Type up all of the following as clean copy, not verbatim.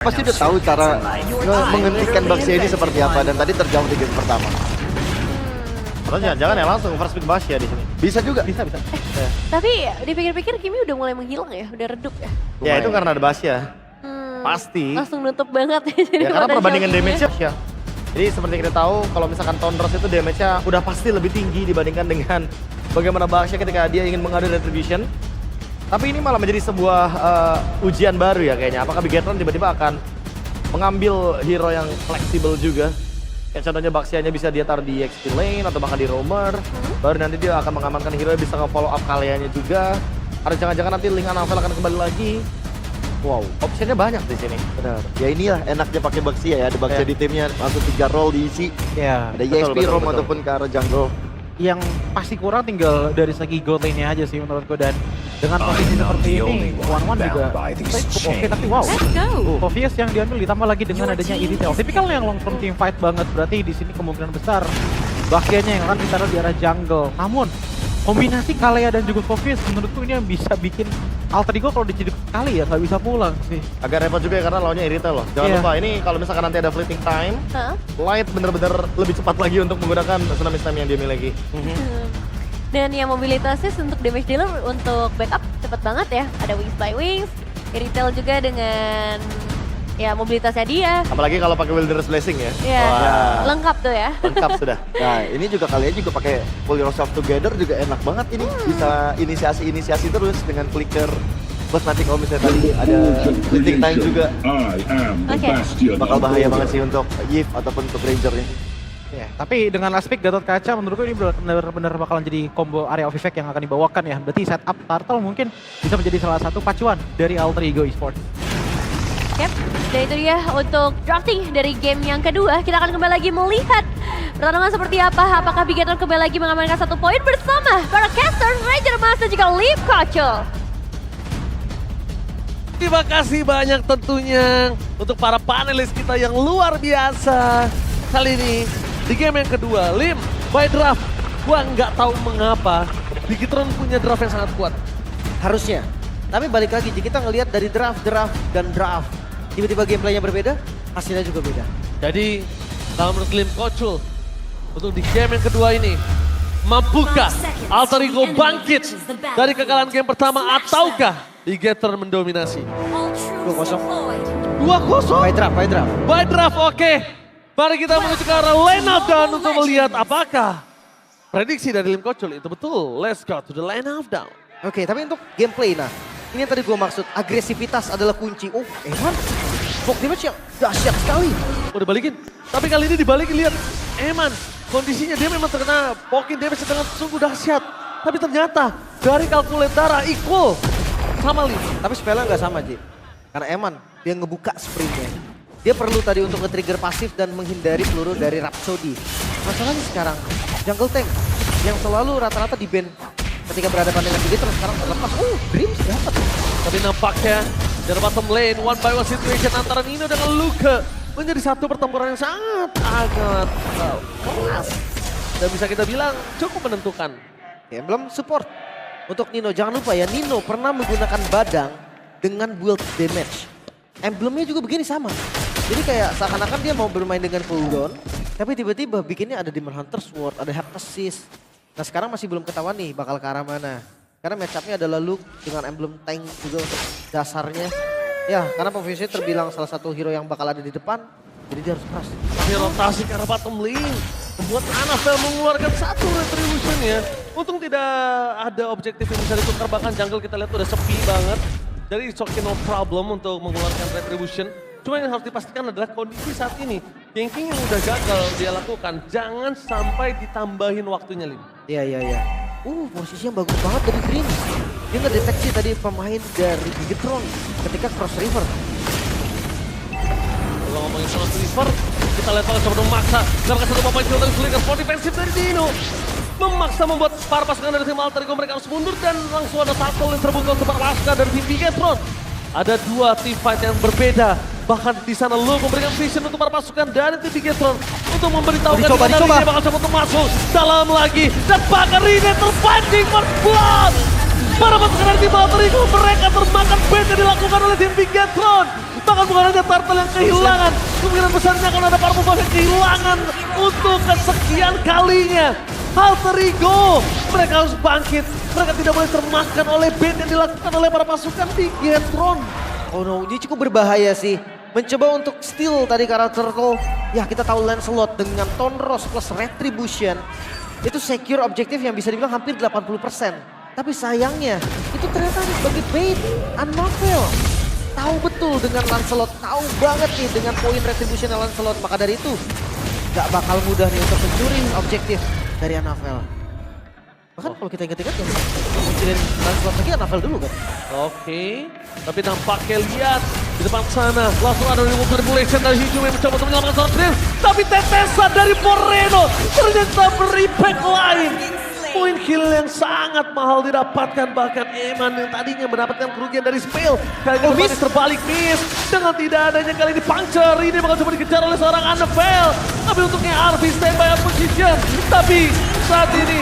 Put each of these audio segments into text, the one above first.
Pasti udah tahu cara menghentikan Baxia ini seperti apa dan tadi terjawab di game pertama. Atau jangan-jangan ya langsung first pick Baxia di sini. Bisa juga. Bisa. Tapi dipikir-pikir Kimi udah mulai menghilang ya, udah redup ya. Ya itu karena ada Baxia. Pasti. Langsung nutup banget ya. Jadi Ya karena perbandingan potensial damage-nya ya. Jadi seperti kita tahu kalau misalkan Thunders itu damage-nya udah pasti lebih tinggi dibandingkan dengan bagaimana Baxia ketika dia ingin mengadu Retribution. Tapi ini malah menjadi sebuah ujian baru ya kayaknya. Apakah Bigetron tiba-tiba akan mengambil hero yang fleksibel juga? Kayak contohnya Baxianya bisa dia taruh di XP lane atau bahkan di roamer. Baru nanti dia akan mengamankan hero yang bisa nge-follow up kaliannya juga. Atau jangan-jangan nanti Link Anafel akan kembali lagi. Wow, optionnya banyak di sini. Benar. Ya inilah enaknya pakai Baxia ya. Ada Baxia di timnya, langsung 3 role diisi. Ya, Ada EXP, roam ataupun ke arah jungle. yang pasti kurang tinggal dari segi gold lane-nya aja sih menurutku, dan dengan posisi seperti ini one-one juga cukup oke, tapi wow. Let's go. Obvious yang diambil ditambah lagi dengan adanya Irithel. Tipikal yang long term team fight banget, berarti di sini kemungkinan besar Baxianya yang akan ditaruh di arah jungle. Namun kombinasi Kalea dan juga Phoveus menurutku ini yang bisa bikin Alter Ego kalau diciduk kali ya nggak bisa pulang sih. Agak repot juga ya karena lawannya Irithel loh. Jangan lupa ini kalau misalkan nanti ada fleeting time, Light bener-bener lebih cepat lagi untuk menggunakan tsunami stem yang dia miliki. Dan yang mobilitasnya untuk damage dealer untuk backup cepet banget ya. Ada Wings by Wings, Irithel juga dengan ya mobilitasnya dia. Apalagi kalau pakai Wilderness Blessing ya. Ya, Wah, lengkap tuh ya. lengkap sudah. Nah ini juga kalian juga pakai full yourself together juga enak banget ini. Bisa inisiasi terus dengan flicker. Plus nanti kalau misalnya tadi ada fleeting time juga. Oke. Bakal bahaya banget sih untuk Yif ataupun untuk Rangernya. Ya, tapi dengan aspek Gatot Kaca menurutku ini benar-benar bakalan jadi combo area of effect yang akan dibawakan ya. Berarti setup Turtle mungkin bisa menjadi salah satu pacuan dari Alter Ego Esports. Yep, dan itu dia untuk drafting dari game yang kedua. Kita akan kembali lagi melihat pertarungan seperti apa. Apakah Bigetron kembali lagi mengamankan 1 poin bersama para caster, Ranger Mas dan juga Liv Kacol. Terima kasih banyak tentunya untuk para panelis kita yang luar biasa. Kali ini di game yang kedua, Lim by draft. Gua nggak tahu mengapa Bigetron punya draft yang sangat kuat. Harusnya. Tapi balik lagi, jika kita ngelihat dari draft, dan draft. Tiba-tiba gameplaynya berbeda, hasilnya juga beda. Jadi kalau menurut Lim Kocul, untuk di game yang kedua ini, mampukah Alter Ego bangkit dari kekalahan game pertama ataukah Bigetron mendominasi? 2-0. 2-0. By draft. By draft, oke. Mari kita menuju ke arah line up down untuk melihat apakah prediksi dari Lim Kocul itu betul. Let's go to the line up down. Oke, tapi untuk gameplay, nah ini yang tadi gue maksud, agresivitas adalah kunci. Oh, Eman, poke damage yang dahsyat sekali. Udah balikin, tapi kali ini dibalikin, lihat Eman. Kondisinya dia memang terkena poking damage dengan sungguh dahsyat. Tapi ternyata dari kalkulate darah equal sama Lim. Tapi spellnya nggak sama, Ji. Karena Eman, dia ngebuka sprintnya. Dia perlu tadi untuk nge-trigger pasif dan menghindari peluru dari Rhapsody. Masalahnya sekarang, jungle tank yang selalu rata-rata di ban ketika berhadapan dengan Bigetron sekarang terlepas. Dreams dapat. Tapi nampaknya dari bottom lane, one by one situation antara Nino dengan Luka menjadi satu pertempuran yang sangat keras. Dan bisa kita bilang cukup menentukan. Emblem support untuk Nino. Jangan lupa ya, Nino pernah menggunakan badang dengan build damage. Emblemnya juga begini sama. Jadi kayak seakan-akan dia mau bermain dengan cooldown, tapi tiba-tiba bikinnya ada Demon Hunter Sword, ada Heptasis. Nah sekarang masih belum ketahuan nih bakal ke arah mana. Karena matchupnya adalah Luke dengan emblem tank juga untuk dasarnya. Ya karena Phoveus terbilang salah satu hero yang bakal ada di depan, jadi dia harus keras. Tapi rotasi ke arah bottom lane membuat Anafel mengeluarkan satu retribution ya. Untung tidak ada objektif yang bisa ditukar, bahkan jungle kita lihat udah sepi banget. Jadi it's okay, no problem untuk mengeluarkan retribution. Cuma yang harus dipastikan adalah kondisi saat ini. Ganking yang udah gagal dia lakukan, jangan sampai ditambahin waktunya, Lim. Iya. Posisi yang bagus banget dari Green. Dia ngedeteksi tadi pemain dari Bigetron ketika cross river. Kalau ngomongin cross river, kita lihat kalau coba memaksa. Dapatkan satu pemain kill dari Flicker, spot defensif dari Dino. Memaksa membuat para pasukan dari tim Alter Ego mereka harus mundur dan langsung ada tackle yang terbuka untuk para pasukan dari tim Bigetron. Ada dua team fight yang berbeda. Bahkan di sana Luke memberikan vision untuk para pasukan dari tim Bigetron untuk memberitahukan dimana dia bakal coba untuk masuk dalam lagi, dan bahkan Rine terpancing first blood. Para pasukan dari tim Alter Ego mereka termakan bait yang dilakukan oleh tim Bigetron. Bahkan bukan hanya Turtle yang kehilangan, kemungkinan besarnya akan ada Purple Buff yang kehilangan untuk kesekian kalinya. Alter Ego, mereka harus bangkit. Mereka tidak boleh termakan oleh bait yang dilakukan oleh para pasukan Bigetron. Oh no, ini cukup berbahaya sih. Mencoba untuk steal tadi karakter Turtle. Ya kita tahu Lancelot dengan Tonros plus Retribution. Itu secure objektif yang bisa dibilang hampir 80%. Tapi sayangnya, itu ternyata sebagai bait. Unravel tahu betul dengan Lancelot, tahu banget nih dengan poin Retribution Lancelot. Maka dari itu, gak bakal mudah nih untuk mencuri objektif dari Unravel. Bahkan kalau kita ingat-ingat ya, mencuri Lancelot lagi Unravel dulu kan. Oke, tapi nampaknya lihat di depan sana langsung ada remote manipulation dari Hijau yang mencoba untuk menyelamatkan seorang Dream. Tapi tetesan dari Moreno ternyata beri back lain. Poin kill yang sangat mahal didapatkan, bahkan Eman yang tadinya mendapatkan kerugian dari Spell kali ini kembali terbalik miss dengan tidak adanya kali ini puncture. Ini bakal coba dikejar oleh seorang Unravel, tapi untuknya Arvi standby out position. Tapi saat ini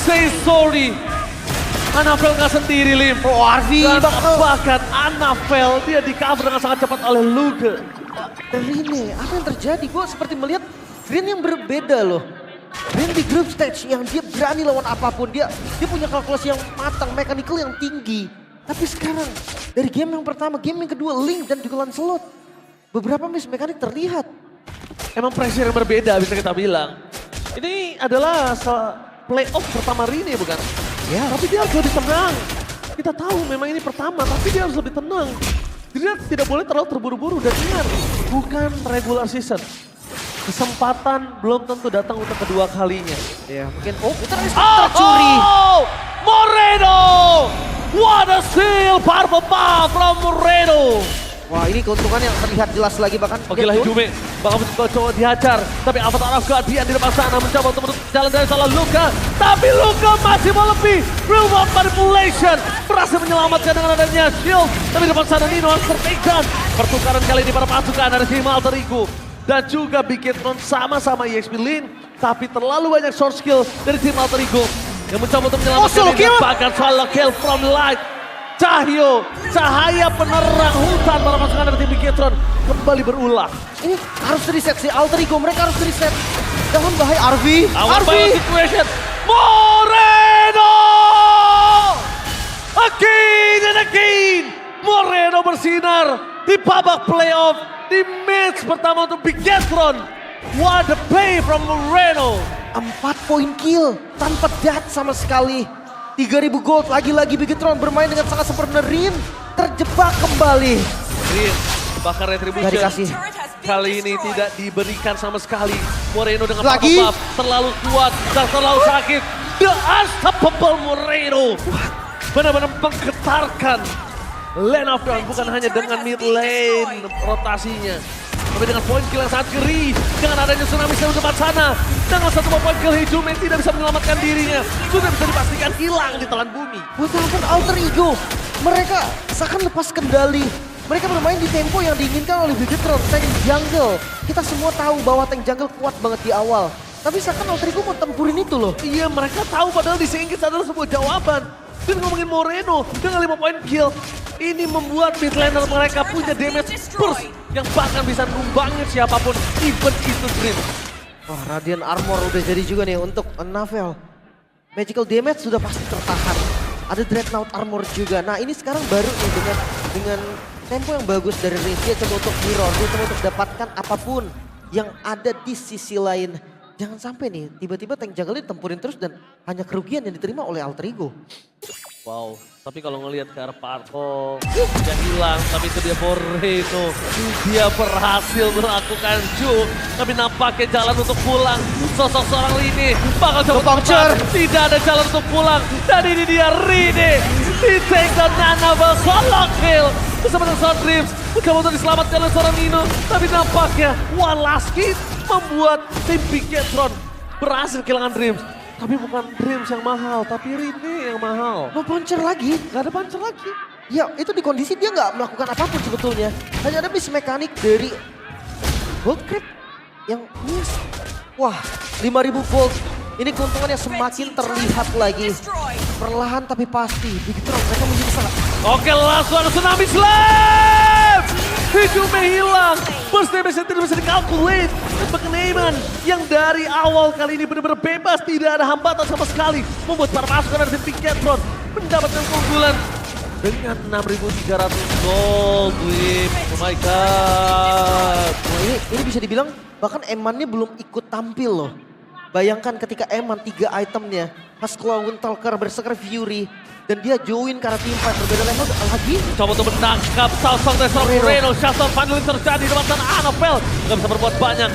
say sorry, Unravel nggak sendiri Lim. Oh Arvi Bahkan Unravel dia di cover dengan sangat cepat oleh Luke. Dan ini apa yang terjadi? Gue seperti melihat Green yang berbeda loh. Green di group stage yang dia berani lawan apapun. Dia punya kalkulasi yang matang, mechanical yang tinggi. Tapi sekarang dari game yang pertama, game yang kedua Link dan juga Lancelot. Beberapa miss mekanik terlihat. Emang pressure yang berbeda bisa kita bilang. Ini adalah playoff pertama Rine bukan? Ya. Tapi dia harus lebih tenang. Kita tahu memang ini pertama, tapi dia harus lebih tenang. Dia tidak boleh terlalu terburu-buru dan ingat, bukan regular season. Kesempatan belum tentu datang untuk kedua kalinya. Ya mungkin, tercuri. Oh, Moreno! What a steal! Purple Buff from Moreno! Wah ini keuntungan yang terlihat jelas lagi bahkan. Oke lah Hidume, bakal mencoba dihajar. Tapi Avatar of Guardian di depan sana mencoba untuk menutup jalan dari salah Luka. Tapi Luka masih mau lebih. Real World Manipulation berhasil menyelamatkan dengan adanya shield. Tapi di depan sana Nino harus tertekan. Pertukaran kali ini para pasukan dari tim Alter Ego. Dan juga Bigetron sama-sama EXP Lin. Tapi terlalu banyak short skill dari tim Alter Ego. Yang mencoba untuk menyelamatkan ini. Bahkan solo kill from light. Cahyo, cahaya penerang hutan para pasukan dari tim Bigetron kembali berulang. Ini harus reset sih Alter Ego, mereka harus reset. Dalam bahaya Arvi. Situation. Moreno! Again and again. Moreno bersinar di babak playoff. Di match pertama untuk Bigetron. What a play from Moreno. 4 poin kill tanpa death sama sekali. 3000 gold, lagi-lagi Bigetron bermain dengan sangat sempurna. Rin terjebak kembali. Rin, bahkan Retribution Dikasih. kali ini tidak diberikan sama sekali. Moreno dengan Lagi? Purple Buff terlalu kuat dan terlalu sakit. The Unstoppable Moreno. Benar-benar menggetarkan Lane of Dawn, bukan hanya dengan mid lane rotasinya. Tapi dengan poin kill yang sangat geri. Dengan adanya tsunami di tempat sana. Dengan satu poin kill Hijume tidak bisa menyelamatkan dirinya. Sudah bisa dipastikan hilang di telan bumi. Buat ampun Alter Ego, mereka seakan lepas kendali. Mereka bermain di tempo yang diinginkan oleh Bigetron, tank jungle. Kita semua tahu bahwa tank jungle kuat banget di awal. Tapi seakan Alter Ego mau tempurin itu loh. Iya, mereka tahu padahal di Singgit adalah sebuah jawaban. Dan ngomongin Moreno dengan 5 poin kill. Ini membuat mid laner mereka punya damage burst yang bahkan bisa numbangin siapapun, even itu Dream. Wah, Radiant Armor udah jadi juga nih untuk Unravel. Magical damage sudah pasti tertahan. Ada Dreadnought Armor juga. Nah ini sekarang baru nih dengan tempo yang bagus dari Riz. Dia coba untuk mirror, dia coba untuk dapatkan apapun yang ada di sisi lain. Jangan sampai nih tiba-tiba tank jungle ini tempurin terus dan hanya kerugian yang diterima oleh Alter Ego. Wow, tapi kalau ngelihat ke arah Parko, dia hilang, tapi itu dia Moreno. Dia berhasil melakukan juke, tapi nampaknya jalan untuk pulang. Sosok seorang Rine bakal coba puncture. Tidak ada jalan untuk pulang. Dan ini dia Rine. Di take down Unravel, solo kill. Bersama dengan seorang Dreams, mencoba untuk diselamatkan oleh seorang Nino. Tapi nampaknya one last hit membuat tim Bigetron berhasil kehilangan Dreams. Tapi bukan Dreams yang mahal, tapi Rine yang mahal. Mau puncher lagi? Gak ada puncher lagi. Ya itu di kondisi dia nggak melakukan apapun sebetulnya. Hanya ada miss mekanik dari Gold Creep yang miss. Wah 5000 gold. Ini keuntungannya semakin terlihat lagi. Perlahan tapi pasti. Bigetron mereka menjadi sangat. Oke, langsung ada Tsunami Slam! Hijume hilang. Burst damage yang tidak bisa dikalkulate. Neyman yang dari awal kali ini benar-benar bebas. Tidak ada hambatan sama sekali. Membuat para pasukan dari tim Pinketron mendapatkan keunggulan dengan 6.300 gold. Wim, oh my god. Wah, ini bisa dibilang bahkan Eman-nya belum ikut tampil loh. Bayangkan ketika Eman 3 itemnya, Husklaw, Windtalker, Berserker, Fury, dan dia join karena team fight berbeda level lagi. Coba untuk menangkap Salsong dari Moreno. Shutdown finally terjadi di depan sana Anapel. Gak bisa berbuat banyak.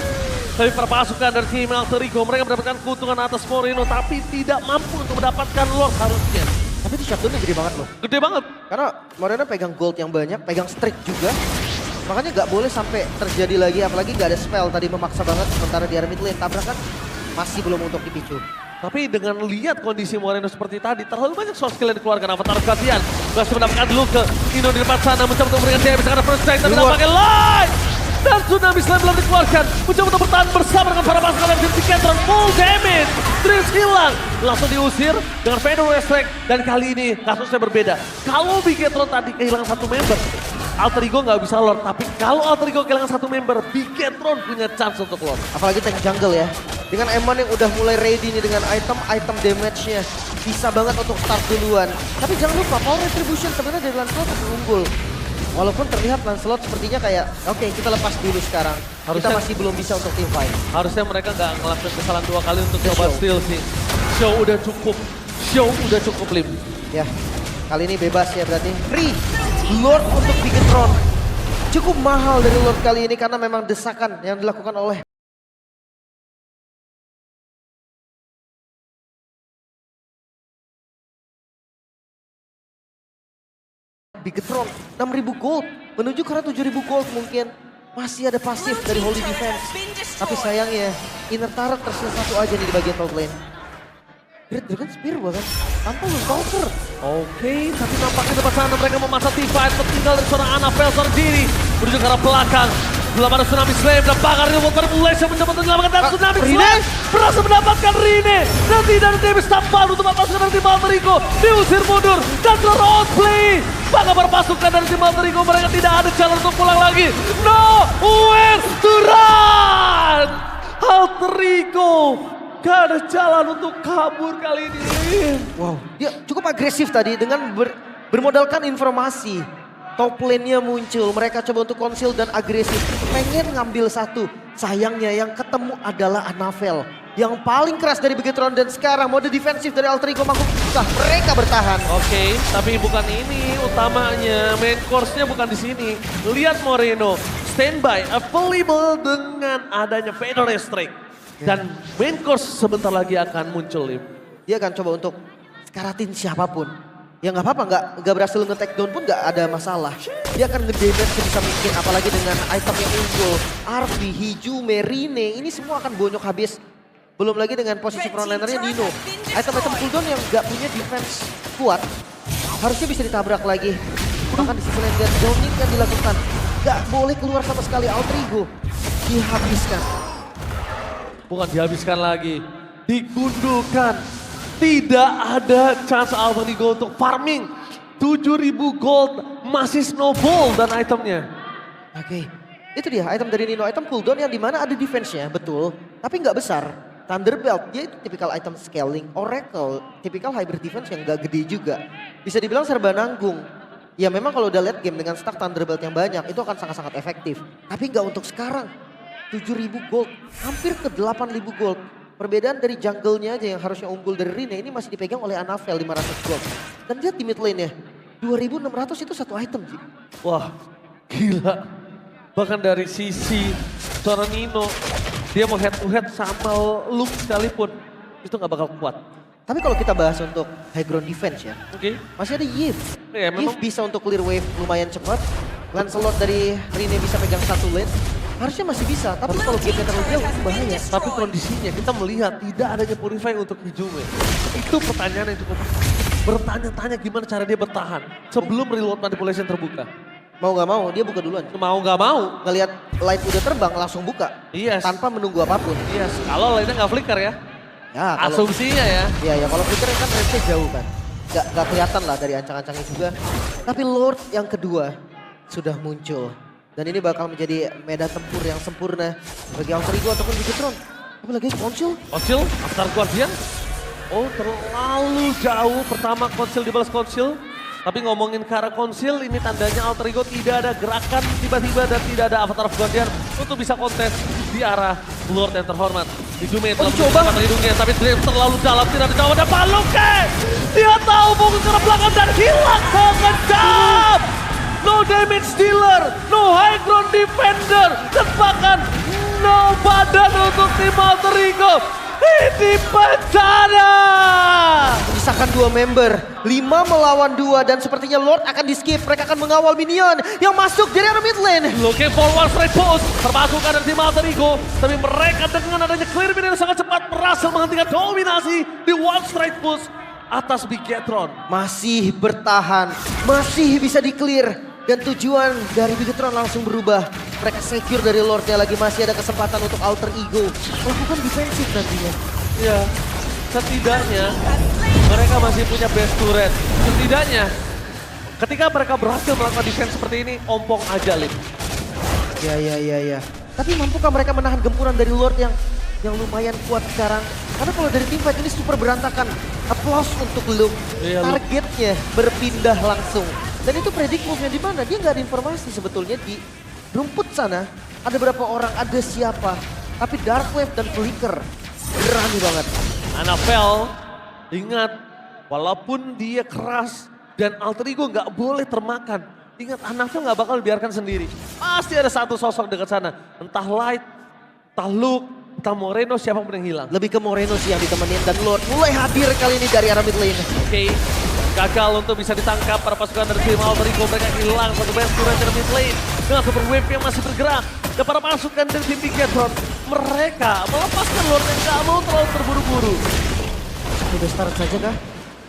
Tapi para pasukan dari tim Alter Ego, mereka mendapatkan keuntungan atas Moreno, tapi tidak mampu untuk mendapatkan Lord harusnya. Tapi itu shutdownnya gede banget loh. Gede banget. Karena Moreno pegang gold yang banyak, pegang streak juga. Makanya nggak boleh sampai terjadi lagi, apalagi nggak ada spell tadi memaksa banget. Sementara di area mid lane tabrakan masih belum untuk dipicu. Tapi dengan lihat kondisi Moreno seperti tadi, terlalu banyak soft skill yang dikeluarkan Avatar Guardian. Berhasil mendapatkan Luke, Nino di depan sana, mencoba untuk memberikan damage karena first strike, tapi pakai light. Dan Tsunami Slam belum dikeluarkan, mencoba untuk bertahan bersama dengan para pasukan dari tim Pinketron, full damage. Dreams hilang, langsung diusir dengan Fedor Strike. Dan kali ini kasusnya berbeda. Kalau Pinketron tadi kehilangan satu member, Alter Ego nggak bisa Lord, tapi kalau Alter Ego kehilangan satu member, Pinketron punya chance untuk Lord. Apalagi tank jungle ya. Dengan Eman yang udah mulai ready nih dengan item damage-nya. Bisa banget untuk start duluan. Tapi jangan lupa, power retribution sebenarnya dari Lancelot lebih unggul. Walaupun terlihat Lancelot sepertinya kayak, oke, kita lepas dulu sekarang. Kita masih belum bisa untuk team fight. Harusnya mereka nggak ngelakuin kesalahan 2 kali untuk coba steal sih. Show udah cukup Lim. Ya, kali ini bebas ya berarti. Free Lord untuk Bigetron. Cukup mahal dari Lord kali ini karena memang desakan yang dilakukan oleh Bigetron. 6.000 gold menuju ke arah 7.000 gold mungkin. Masih ada pasif dari Holy Defense. Tapi sayangnya Inner Turret tersisa 1 aja nih di bagian top lane. Great Dragon Spear bahkan tanpa Windtalker. Oke, tapi nampaknya di depan sana mereka memasang T5, tertinggal dari seorang Anapel Sardini menuju ke arah belakang. Belum ada Tsunami Slam dan bakar ini Walter Malaysia mencoba untuk menyelamatkan dan Tsunami Slam berhasil mendapatkan Rine. Dan tidak ada damage tambahan untuk pasukan dari tim Alter Ego. Diusir mundur dan keluar outplay. Bangga berpasukan dari tim Alter Ego, mereka tidak ada jalan untuk pulang lagi. Nowhere to run! Alter Ego gak ada jalan untuk kabur kali ini. Wow, dia cukup agresif tadi dengan bermodalkan informasi. Top lane-nya muncul, mereka coba untuk conceal dan agresif. Pengen ngambil satu, sayangnya yang ketemu adalah Anavel. Yang paling keras dari Bigetron dan sekarang mode defensif dari Alter Ego mampu susah mereka bertahan. Oke, tapi bukan ini utamanya. Main course-nya bukan di sini. Lihat Moreno, standby, available dengan adanya Fedor Strike. Dan main course sebentar lagi akan muncul, Lim. Dia akan coba untuk sekaratin siapapun. Ya nggak apa-apa, nggak berhasil nge-take down pun nggak ada masalah. Dia akan nge-damage sebisa mungkin, apalagi dengan item yang unggul. Arvi, Hijume, Rine, ini semua akan bonyok habis. Belum lagi dengan posisi frontlanernya Nino. Item-item cooldown yang nggak punya defense kuat, harusnya bisa ditabrak lagi. Bahkan di sisi lain dan zoning yang dilakukan. Nggak boleh keluar sama sekali, Alter Ego dihabiskan. Bukan dihabiskan lagi, digundulkan. Tidak ada chance Alter Ego untuk farming. 7.000 gold masih snowball dan itemnya. Oke, itu dia item dari Nino, item cooldown yang dimana ada defense-nya, betul. Tapi nggak besar. Thunderbelt, dia itu tipikal item scaling. Oracle, tipikal hybrid defense yang nggak gede juga. Bisa dibilang serba nanggung. Ya memang kalau udah late game dengan stack Thunderbelt yang banyak, itu akan sangat-sangat efektif. Tapi nggak untuk sekarang. 7.000 gold, hampir ke 8.000 gold. Perbedaan dari jungle-nya aja yang harusnya unggul dari Rine, ini masih dipegang oleh Anavel 500 gold. Dan lihat di mid lane-nya, 2.600 itu satu item sih. Wah, gila. Bahkan dari sisi seorang Nino, dia mau head to head sama Luke sekalipun, itu nggak bakal kuat. Tapi kalau kita bahas untuk high ground defense ya, Oke. masih ada Yves. Ya, memang Yves bisa untuk clear wave lumayan cepat. Lancelot dari Rine bisa pegang satu lane. Harusnya masih bisa, tapi kalau game-nya terlalu jauh itu bahaya. tapi kondisinya kita melihat tidak adanya Purify untuk Hijume. Itu pertanyaan yang cukup bertanya-tanya gimana cara dia bertahan sebelum reload manipulation terbuka. Mau nggak mau, dia buka duluan. Mau nggak mau, Ngelihat light udah terbang langsung buka. yes. Tanpa menunggu apapun. Yes. Kalau lainnya nggak flicker ya, Ya kalau asumsinya ya. ya kalau Flicker kan range-nya jauh kan. Gak kelihatan lah dari ancang-ancangnya juga. Tapi Lord yang kedua sudah muncul. Dan ini bakal menjadi medan tempur yang sempurna bagi Alter Ego ataupun Bigetron. Apalagi Konsil. Konsil, After Guardian. Oh, terlalu jauh. Pertama Konsil dibalas Konsil. Tapi ngomongin ke arah Konsil, ini tandanya Alter Ego tidak ada gerakan tiba-tiba dan tidak ada Avatar of Guardian untuk bisa kontes di arah Lord yang terhormat. Dijume telah coba. mencoba hidungnya, tapi Dream terlalu dalam, tidak ada jawaban. Dan Paluke, dia tahu fokus ke arah belakang dan hilang sekejap. No damage dealer, no high ground defender, dan bahkan no badan untuk tim Alter Ego. Ini bencana! Menyisakan 2 member, 5 melawan 2 dan sepertinya Lord akan di skip. Mereka akan mengawal minion yang masuk dari arah mid lane. Looking for one straight post, termasuk ada tim Alter Ego. Tapi mereka dengan adanya clear mid yang sangat cepat berhasil menghentikan dominasi di one straight push atas Bigetron. Masih bertahan, masih bisa di clear. Dan tujuan dari Bigetron langsung berubah. Mereka secure dari Lordnya lagi, masih ada kesempatan untuk Alter Ego melakukan defensif nantinya. Ya, setidaknya mereka masih punya best turret. Setidaknya ketika mereka berhasil melakukan defense seperti ini, ompong aja Lim. Ya. Tapi mampukah mereka menahan gempuran dari Lord yang lumayan kuat sekarang? Karena kalau dari tim fight ini super berantakan. Applause untuk Luke. Iya, Luke. Targetnya berpindah langsung. Dan itu predict move-nya di mana? Dia nggak ada informasi sebetulnya di rumput sana. Ada berapa orang, ada siapa. Tapi Dark Wave dan Flicker berani banget. Anafel, ingat, walaupun dia keras dan Alter Ego nggak boleh termakan. Ingat, Anafel nggak bakal dibiarkan sendiri. Pasti ada satu sosok dekat sana. Entah Light, entah Luke, entah Moreno, siapapun yang hilang. Lebih ke Moreno sih yang ditemenin. Dan Lord mulai hadir kali ini dari arah mid lane. Oke, gagal untuk bisa ditangkap para pasukan dari tim Alter Ego. Mereka hilang satu best turret dari mid lane. Dengan super wave yang masih bergerak. Dan para pasukan dari tim Bigetron, mereka melepaskan Lord yang gak mau terlalu terburu-buru. Udah start saja kah?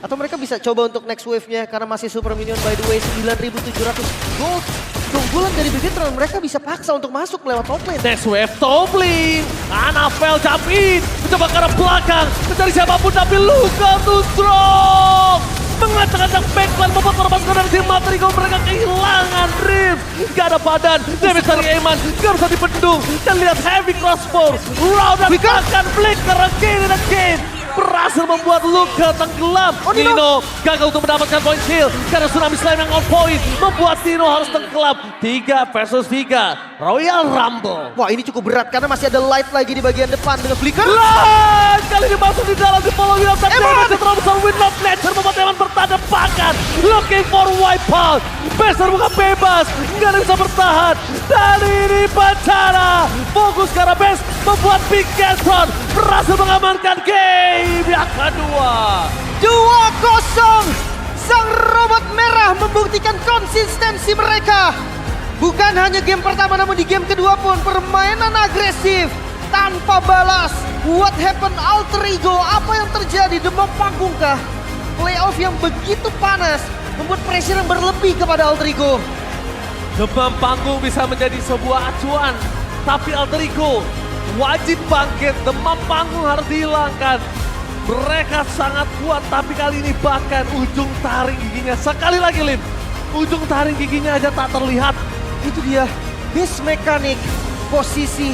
Atau mereka bisa coba untuk next wave-nya karena masih super minion by the way 9.700 gold. Keunggulan dari Bigetron, mereka bisa paksa untuk masuk lewat top lane. Next wave top lane. Anafel jump in. Mencoba ke arah belakang. Mencari siapapun tapi Luka too strong. Mengacak-acak backline membuat para pasukan dari tim Alter Ego. Mereka kehilangan Rift. Gak ada badan. Damage dari Eman. Gak bisa dibendung. Dan lihat heavy crossbow. Round dan bahkan Flicker again and again. Berhasil membuat Luka tenggelam. Nino gagal untuk mendapatkan point kill. Karena Tsunami Slime yang on point. Membuat Nino harus tenggelam. 3 versus 3. Royal Rumble. Wah ini cukup berat karena masih ada light lagi di bagian depan dengan Flicker. Light! Kali ini masuk di dalam di follow up. Dan damage yang terlalu besar. Wind of Nature membuat Eman bertanda bahkan. Looking for wipeout. Besar bukan bebas. Nggak ada bisa bertahan. Dan ini bencana. Fokus ke arah base. Membuat Bigetron berhasil mengamankan game yang kedua. 2-0. Sang robot merah membuktikan konsistensi mereka. Bukan hanya game pertama namun di game kedua pun permainan agresif. Tanpa balas. What happened Alter Ego? Apa yang terjadi? Demam panggung kah? Playoff yang begitu panas membuat pressure yang berlebih kepada Alter Ego. Demam panggung bisa menjadi sebuah acuan. Tapi Alter Ego wajib bangkit. Demam panggung harus dihilangkan. Mereka sangat kuat tapi kali ini bahkan ujung taring giginya. Sekali lagi Lim. Ujung taring giginya aja tak terlihat. Itu dia base mekanik, posisi,